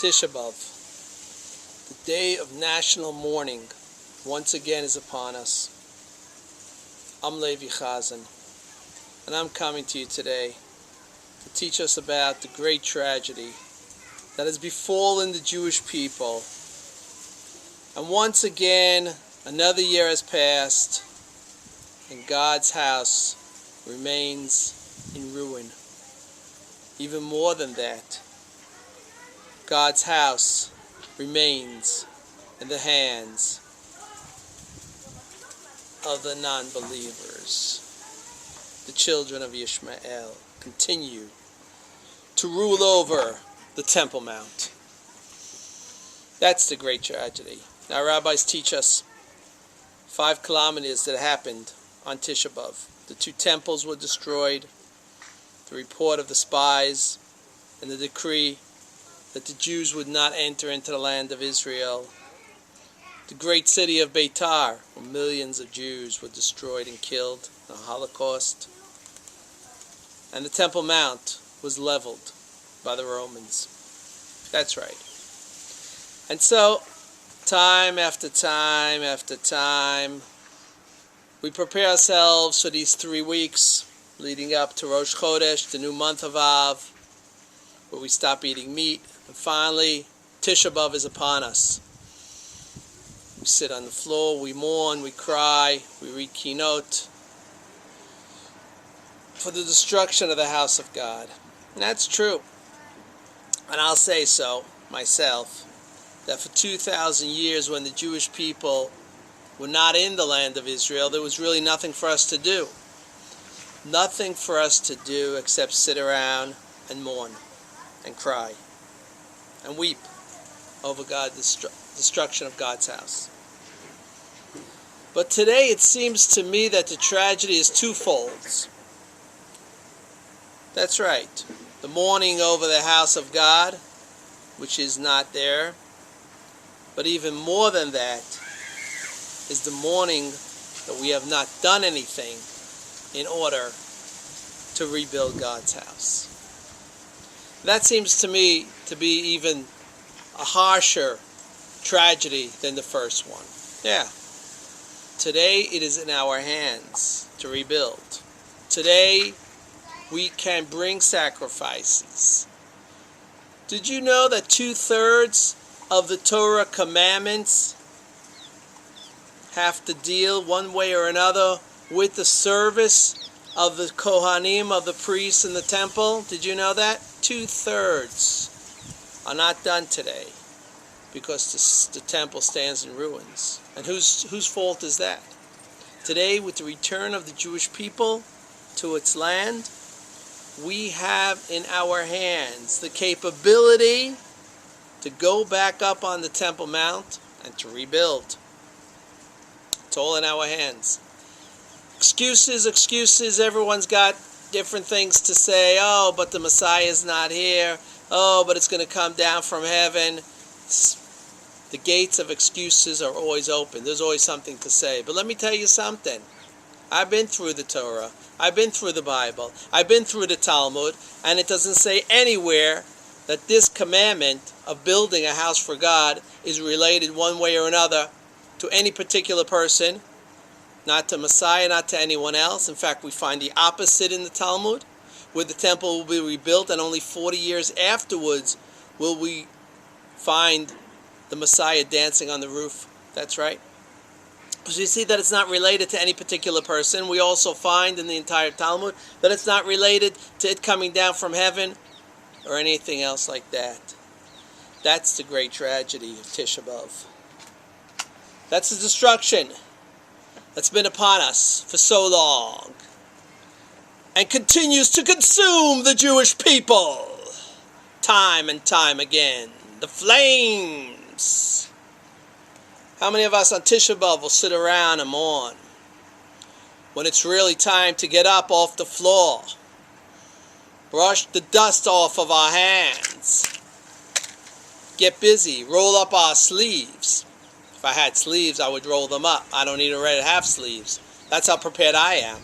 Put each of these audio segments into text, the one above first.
Tisha B'av, the day of national mourning, once again is upon us. I'm Levi Chazan, and I'm coming to you today to teach us about the great tragedy that has befallen the Jewish people. And once again, another year has passed, and God's house remains in ruin. Even more than that, God's house remains in the hands of the non-believers. The children of Ishmael continue to rule over the Temple Mount. That's the great tragedy. Now, rabbis teach us 5 calamities that happened on Tisha B'av. The 2 temples were destroyed, the report of the spies, and the decree that the Jews would not enter into the land of Israel. The great city of Beitar, where millions of Jews were destroyed and killed in the Holocaust. And the Temple Mount was leveled by the Romans. That's right. And so, time after time after time, we prepare ourselves for these 3 weeks leading up to Rosh Chodesh, the new month of Av, where we stop eating meat. And finally, Tisha B'av is upon us. We sit on the floor, we mourn, we cry, we read Kinot for the destruction of the house of God. And that's true. And I'll say so myself, that for 2,000 years when the Jewish people were not in the land of Israel, there was really nothing for us to do. Nothing for us to do except sit around and mourn and cry and weep over God's destruction of God's house. But today it seems to me that the tragedy is twofold. That's right. The mourning over the house of God, which is not there. But even more than that is the mourning that we have not done anything in order to rebuild God's house. That seems to me to be even a harsher tragedy than the first one. Yeah. Today it is in our hands to rebuild. Today we can bring sacrifices. Did you know that 2/3 of the Torah commandments have to deal one way or another with the service of the Kohanim, of the priests in the temple? Did you know that? 2/3 are not done today because the temple stands in ruins. And whose fault is that? Today, with the return of the Jewish people to its land, we have in our hands the capability to go back up on the Temple Mount and to rebuild. It's all in our hands. Excuses, everyone's got different things to say. Oh, but the Messiah is not here. Oh, but it's going to come down from heaven. The gates of excuses are always open. There's always something to say. But let me tell you something. I've been through the Torah. I've been through the Bible. I've been through the Talmud. And it doesn't say anywhere that this commandment of building a house for God is related one way or another to any particular person, not to Messiah, not to anyone else. In fact, we find the opposite in the Talmud, where the temple will be rebuilt and only 40 years afterwards will we find the Messiah dancing on the roof. That's right. So you see that it's not related to any particular person. We also find in the entire Talmud that it's not related to it coming down from heaven or anything else like that. That's the great tragedy of Tisha B'av. That's the destruction that's been upon us for so long and continues to consume the Jewish people time and time again. The flames. How many of us on Tisha B'av will sit around and mourn when it's really time to get up off the floor, brush the dust off of our hands, get busy, roll up our sleeves? If I had sleeves, I would roll them up. I don't even ready to have sleeves. That's how prepared I am.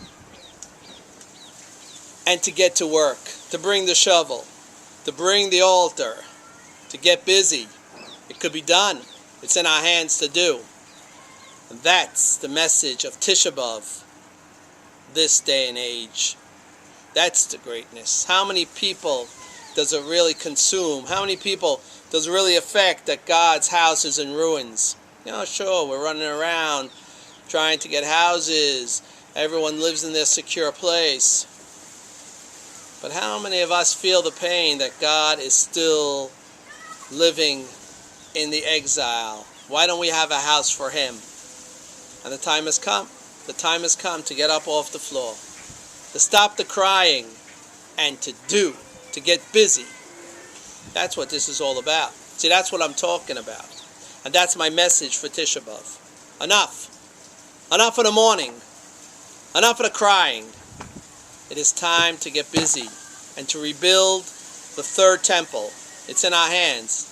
And to get to work, to bring the shovel, to bring the altar, to get busy. It could be done. It's in our hands to do. And that's the message of Tisha B'av this day and age. That's the greatness. How many people does it really consume? How many people does it really affect that God's house is in ruins? Sure, we're running around trying to get houses. Everyone lives in their secure place. But how many of us feel the pain that God is still living in the exile? Why don't we have a house for Him? And the time has come. The time has come to get up off the floor, to stop the crying, and to get busy. That's what this is all about. See, that's what I'm talking about. And that's my message for Tisha B'av. Enough. Enough of the mourning. Enough of the crying. It is time to get busy and to rebuild the third temple. It's in our hands.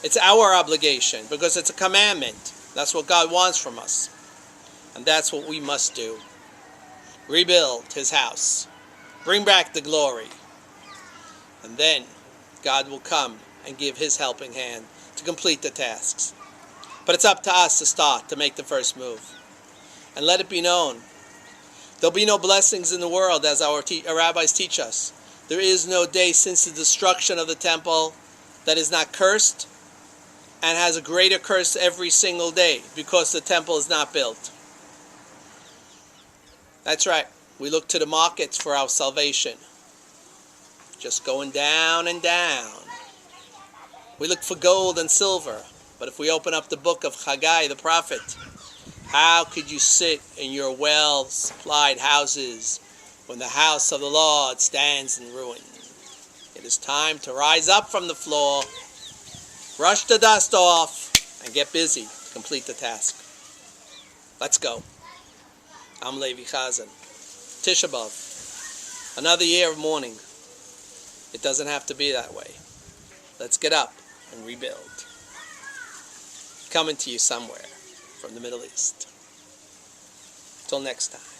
It's our obligation because it's a commandment. That's what God wants from us. And that's what we must do. Rebuild His house. Bring back the glory. And then God will come and give His helping hand to complete the tasks. But it's up to us to start, to make the first move. And let it be known, there'll be no blessings in the world, as our rabbis teach us. There is no day since the destruction of the temple that is not cursed and has a greater curse every single day because the temple is not built. That's right. We look to the markets for our salvation. Just going down and down. We look for gold and silver. But if we open up the book of Haggai, the prophet, how could you sit in your well-supplied houses when the house of the Lord stands in ruin? It is time to rise up from the floor, brush the dust off, and get busy to complete the task. Let's go. I'm Levi Chazan. Tisha B'av. Another year of mourning. It doesn't have to be that way. Let's get up and rebuild. Coming to you somewhere from the Middle East. Till next time.